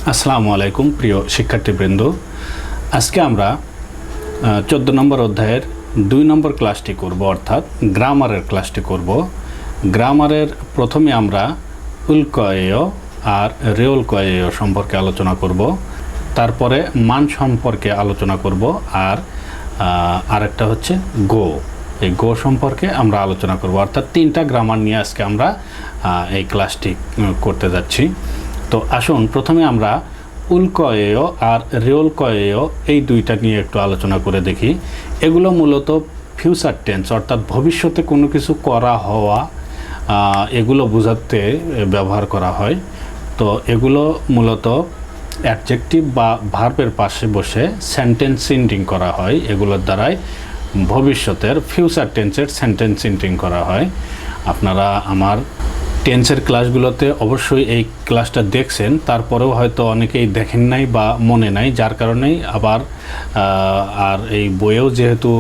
আসসালামু আলাইকুম প্রিয় শিক্ষার্থীবৃন্দ। আজকে আমরা 14 নম্বর অধ্যায়ের 2 নম্বর ক্লাসটি করব, অর্থাৎ গ্রামারের ক্লাসটি করব। গ্রামারের প্রথমে আমরা উল্কয়েয় আর রেওলকয়েয় সম্পর্কে আলোচনা করব, তারপরে মান সম্পর্কে আলোচনা করব, আর আরেকটা হচ্ছে গো। এই গো সম্পর্কে আমরা আলোচনা করব, অর্থাৎ 3টা গ্রামার নিয়ে আজকে আমরা এই ক্লাসটি করতে যাচ্ছি। তো আসুন প্রথমে আমরা উল্কয়েয় আর রেওলকয়েয় এই দুইটা নিয়ে একটু আলোচনা করে দেখি। এগুলো মূলত ফিউচার টেন্স, অর্থাৎ ভবিষ্যতে কোনো কিছু করা হওয়া, এগুলো বোঝাতে ব্যবহার করা হয়। তো এগুলো মূলত অ্যাডজেক্টিভ বা ভার্বের পাশে বসে সেন্টেন্স সিন্টিং করা হয়। এগুলোর দ্বারাই ভবিষ্যতের ফিউচার টেন্সের সেন্টেন্স সিন্টিং করা হয়। আপনারা আমার টেন্সের ক্লাসগুলোতে অবশ্যই এই ক্লাসটা দেখছেন, তারপরেও হয়তো অনেকেই দেখেন নাই বা মনে নাই, যার কারণেই আবার আর এই বইয়েও যেহেতু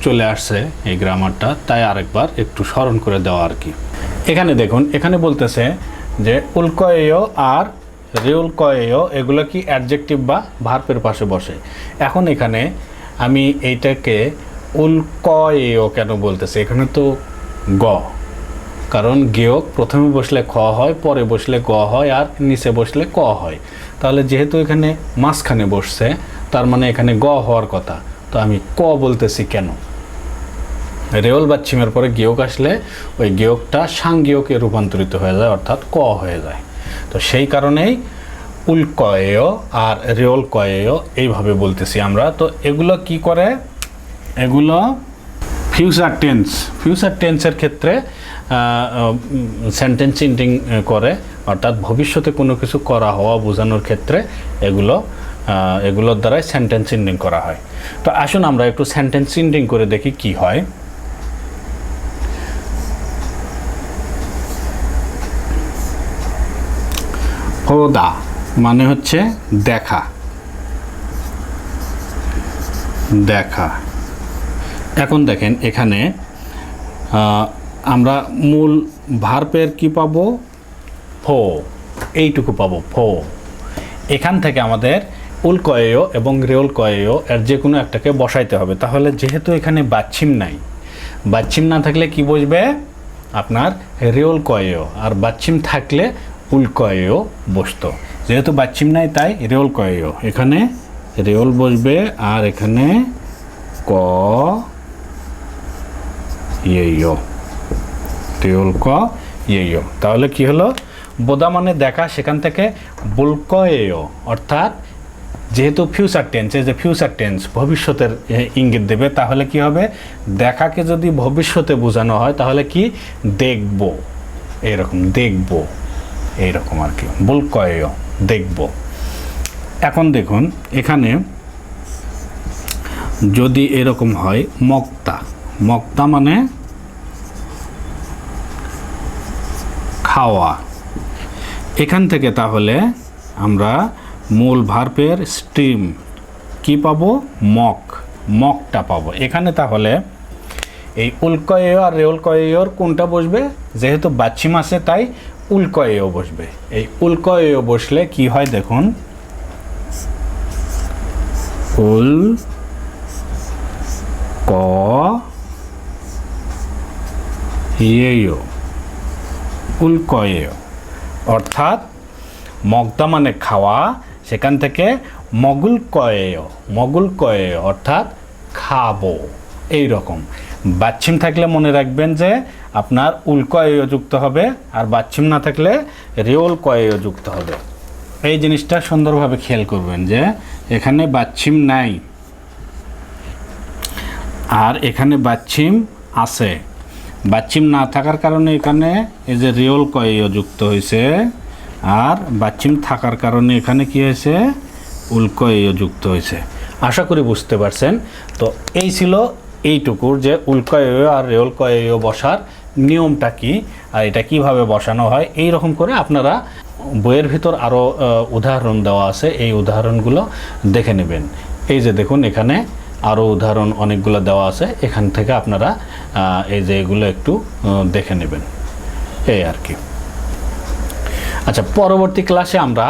চলে আসছে এই গ্রামারটা, তাই আরেকবার একটু স্মরণ করে দেওয়া আর কি। এখানে দেখুন, এখানে বলতেছে যে উল্কয়েয় আর রেওলকয়েয় এগুলো কি অ্যাডজেক্টিভ বা ভার্বের পাশে বসে। এখন এখানে আমি এইটাকে উল্কয়েয় কেন বলতেছে, এখানে তো গ, কারণ গেয়ক প্রথমে বসলে খ হয়, পরে বসলে গ হয়, আর নিচে বসলে ক হয়। তাহলে যেহেতু এখানে মাঝখানে বসছে, তার মানে এখানে গ হওয়ার কথা। তো আমি ক বলতেছি কেন? রেওল বাচ্ছিমের পরে গেয়ক আসলে ওই গেয়কটা সাংগেয়কে রূপান্তরিত হয়ে যায়, অর্থাৎ ক হয়ে যায়। তো সেই কারণেই উল্কয়েয় আর রেওলকয়েয় এইভাবে বলতেছি আমরা। তো এগুলো কি করে? এগুলো ফিউচার টেন্স, ফিউচার টেন্সের ক্ষেত্রে সেন্টেন্স সিন্টিং করে, অর্থাৎ ভবিষ্যতে কোনো কিছু করা হওয়া বোঝানোর ক্ষেত্রে এগুলোর দ্বারাই সেন্টেন্স সিন্টিং করা হয়। তো আসুন আমরা একটু সেন্টেন্স সিন্টিং করে দেখি কি হয়। হোদা মানে হচ্ছে দেখা, দেখা। এখন দেখেন এখানে আমরা মূল ভার্বের কি পাবো? ফো, এইটুকু পাবো, ফো। এখান থেকে আমাদের উল্কয়েয় এবং রেওলকয়েয় এর যে কোনো একটাকে বসাইতে হবে। তাহলে যেহেতু এখানে বাচ্ছিম নাই, বাচ্ছিম না থাকলে কি বসবে? আপনার রেওলকয়েয়, আর বাচ্ছিম থাকলে উল্কয়েয় বসতো। যেহেতু বাচ্ছিম নাই তাই রেওলকয়েয়, এখানে রেওল বসবে আর এখানে ক ইয়েয়, রেওলক ইয়েয়। তাহলে কি হলো? বোদা মানে দেখা, সেখান থেকে বুলকয়েয়, অর্থাৎ যেহেতু ফিউচার টেন্স, এই যে ফিউচার টেন্স ভবিষ্যতের ইঙ্গিত দেবে, তাহলে কি হবে? দেখাকে যদি ভবিষ্যতে বোঝানো হয় তাহলে কি? দেখব, এইরকম, দেখব, এইরকম আর কি, বুলকয়েয়, দেখব। এখন দেখুন এখানে যদি এরকম হয় মক্তা, মক্তা মানে খাওয়া। এখান থেকে তাহলে আমরা মূল ভার্বের স্ট্রিম কি পাবো? মক, মকটা পাবো। এখানে তাহলে এই উল্কয়েয় আর রেওলকয়েয়র কোনটা বসবে? যেহেতু বাচ্ছিম আছে তাই উল্কয়েয় বসবে। এই উল্কয়েয় বসলে কি হয় দেখুন, উল ক ইয়েয়, উল্কয়েয়, অর্থাৎ মগদা মানে খাওয়া, সেখান থেকে মগুলকয়েয়, মগুলকয়েয় অর্থাৎ খাবো, এই রকম। বাচ্ছিম থাকলে মনে রাখবেন যে আপনার উল্কয়েয় যুক্ত হবে, আর বাচ্ছিম না থাকলে রেওলকয়েয় যুক্ত হবে। এই জিনিসটা সুন্দরভাবে খেয়াল করবেন যে এখানে বাচ্ছিম নাই আর এখানে বাচ্ছিম আছে। বাচ্ছিম না থাকার কারণে এখানে এই যে রেওলকয়েয় যুক্ত হয়েছে, আর বাচ্ছিম থাকার কারণে এখানে কি হয়েছে? উল্কয়েয় যুক্ত হয়েছে। আশা করি বুঝতে পারছেন। তো এই ছিল এইটুকুর যে উল্কয়েয় আর রেওলকয়েয় বসার নিয়মটা কি, আর এটা কিভাবে বসানো হয়। এই রকম করে আপনারা বইয়ের ভিতর আরও উদাহরণ দেওয়া আছে, এই উদাহরণগুলো দেখে নেবেন। এই যে দেখুন এখানে আরও উদাহরণ অনেকগুলো দেওয়া আছে, এখান থেকে আপনারা এই যে এগুলো একটু দেখে নেবেন, এই আর কি। আচ্ছা, পরবর্তী ক্লাসে আমরা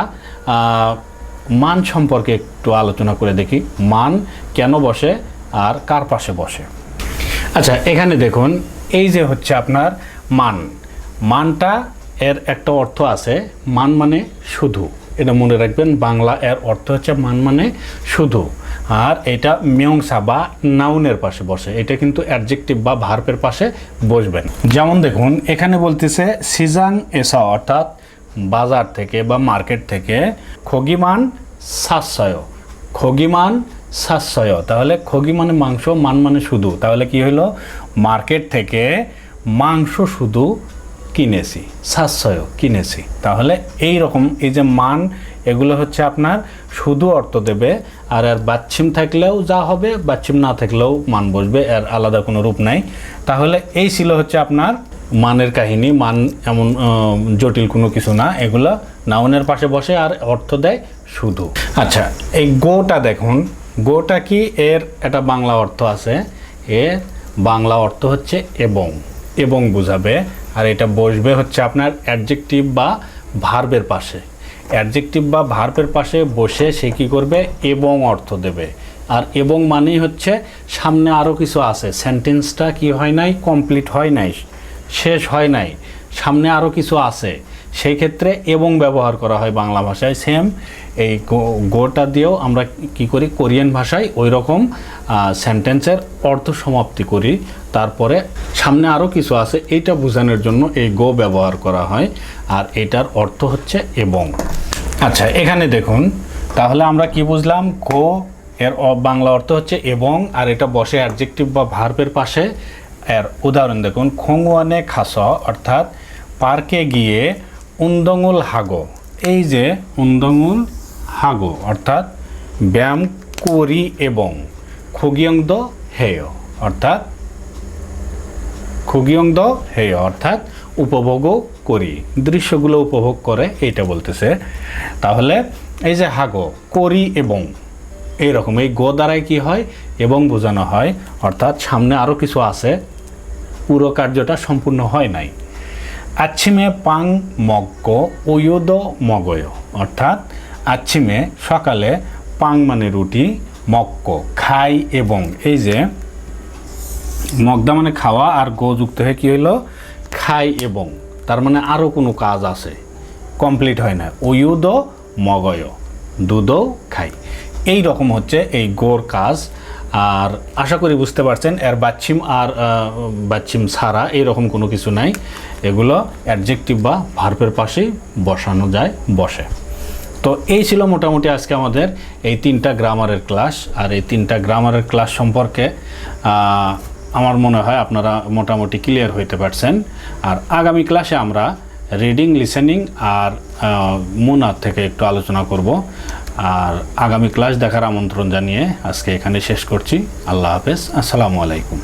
মান সম্পর্কে একটু আলোচনা করে দেখি। মান কেন বসে আর কার পাশে বসে। আচ্ছা, এখানে দেখুন, এই যে হচ্ছে আপনার মান, মানটা এর একটা অর্থ আছে, মান মানে শুধু, এটা মনে রাখবেন। বাংলা এর অর্থ হচ্ছে মান মানে শুধু, আর এটা মিয়ংসা বা নাউনের পাশে বসে। এটা কিন্তু অ্যাডজেক্টিভ বা ভার্বের পাশে বসবেন। যেমন দেখুন, এখানে বলতেছে সিজাং এসা, অর্থাৎ বাজার থেকে বা মার্কেট থেকে খগিমান সাতশয়, খগিমান সাতশয়। তাহলে খগি মানে মাংস, মান মানে শুধু, তাহলে কি হলো, মার্কেট থেকে মাংস শুধু কিনেছি, সাতশয় কিনেছি। তাহলে এই রকম এই যে মান, এগুলো হচ্ছে আপনার শুধু অর্থ দেবে, আর এর বাচ্ছিম থাকলেও যা হবে, বাচ্ছিম না থাকলেও মান বসবে, এর আলাদা কোনো রূপ নাই। তাহলে এই ছিল হচ্ছে আপনার মানের কাহিনী। মান এমন জটিল কোনো কিছু না, এগুলো নাউনের পাশে বসে আর অর্থ দেয় শুধু। আচ্ছা, এই গোটা দেখুন, গোটা কি, এর একটা বাংলা অর্থ আছে। এর বাংলা অর্থ হচ্ছে এবং, এবং বোঝাবে, আর এটা বসবে হচ্ছে আপনার অ্যাডজেক্টিভ বা ভার্বের পাশে। অ্যাডজেক্টিভ বা ভার্বের পাশে বসে সে কী করবে, এবং অর্থ দেবে। আর এবং মানেই হচ্ছে সামনে আরও কিছু আছে, সেন্টেন্সটা কি হয় নাই, কমপ্লিট হয় নাই, শেষ হয় নাই, সামনে আরও কিছু আছে, সেই ক্ষেত্রে এবং ব্যবহার করা হয় বাংলা ভাষায়। সেম এই গোটা দিয়েও আমরা কি করি, কোরিয়ান ভাষায় ওই রকম সেন্টেন্সের অর্থ সমাপ্তি করি, তারপরে সামনে আরও কিছু আছে এইটা বোঝানোর জন্য এই গো ব্যবহার করা হয়, আর এটার অর্থ হচ্ছে এবং। আচ্ছা, এখানে দেখুন, তাহলে আমরা কি বুঝলাম, গো এর বাংলা অর্থ হচ্ছে এবং, আর এটা বসে অ্যাডজেক্টিভ বা ভার্বের পাশে। এর উদাহরণ দেখুন, খোংওয়ানে খাস, অর্থাৎ পার্কে গিয়ে উন্দঙুল হাগো। এই যে উন্দঙুল হাগো অর্থাৎ ব্যায়াম করি, এবং খুগিয়ংদ হেয় অর্থাৎ খুগিয়ংদ হেয় অর্থাৎ উপভোগও করি, দৃশ্যগুলো উপভোগ করে, এইটা বলতেছে। তাহলে এই যে হাগো, করি এবং, এইরকম এই গো দ্বারাই কি হয়, এবং বোঝানো হয়, অর্থাৎ সামনে আরও কিছু আছে, পুরো কার্যটা সম্পূর্ণ হয় নাই। আচ্ছিমে পাং মগ্গ ওয়োদ মগয়, অর্থাৎ আচ্ছিমে সকালে, পাং মানে রুটি, মক্ক খাই, এবং এই যে মগদা মানে খাওয়া, আর গো যুক্ত হয়ে কী হইলো, খাই এবং, তার মানে আরও কোনো কাজ আছে, কমপ্লিট হয় না। ওয়ুদ মগয়, দুধও খাই। এই রকম হচ্ছে এই গোর কাজ। আর আশা করি বুঝতে পারছেন, এর বাচ্ছিম আর বাচ্ছিম ছাড়া এইরকম কোনো কিছু নাই, এগুলো অ্যাডজেক্টিভ বা ভার্বের পাশেই বসানো যায়, বসে। তো এই ছিল মোটামুটি আজকে আমাদের এই 3টা গ্রামারের ক্লাস। আর এই 3টা গ্রামারের ক্লাস সম্পর্কে আমার মনে হয় আপনারা মোটামুটি ক্লিয়ার হইতে পারছেন। আর আগামী ক্লাসে আমরা রিডিং, লিসেনিং আর মুনার থেকে একটু আলোচনা করব। আর আগামী ক্লাস দেখার আমন্ত্রণ জানিয়ে আজকে এখানে শেষ করছি। আল্লাহ হাফেজ, আসসালামু আলাইকুম।